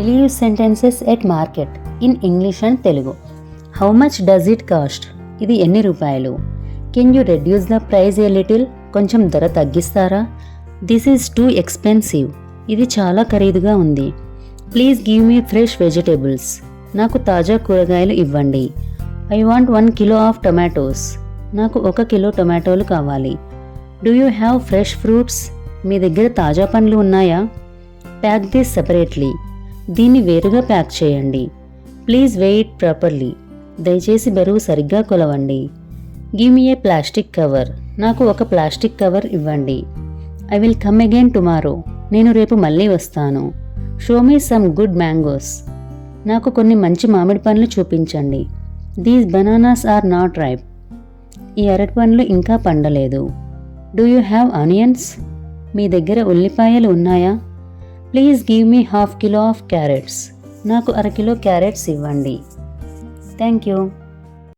Leave sentences at market in English and Telugu. How much does it cost? ఇది ఎన్ని రూపాయలు? Can you reduce the price a little? కొంచెం ధర తగ్గిస్తారా? This is too expensive. ఇది చాలా ఖరీదుగా ఉంది. Please give me fresh vegetables. నాకు తాజా కూరగాయలు ఇవ్వండి. I want 1 kilo of tomatoes. నాకు 1 కిలో టొమాటోలు కావాలి. Do you have fresh fruits? మీ దగ్గర తాజా పండ్లు ఉన్నాయా? Pack this separately. దీన్ని వేరుగా ప్యాక్ చేయండి. Please weigh it properly. దయచేసి బరువు సరిగ్గా కొలవండి. Give me a plastic cover. నాకు ఒక ప్లాస్టిక్ కవర్ ఇవ్వండి. I will come again tomorrow. నేను రేపు మళ్ళీ వస్తాను. Show me some good mangoes. నాకు కొన్ని మంచి మామిడి పండ్లు చూపించండి. These bananas are not ripe. ఈ అరటి పండ్లు ఇంకా పండలేదు. Do you have onions? మీ దగ్గర ఉల్లిపాయలు ఉన్నాయా? Please give me ½ kilo of carrots. నాకు 1/2 కిలో క్యారెట్స్ ఇవ్వండి. Thank you.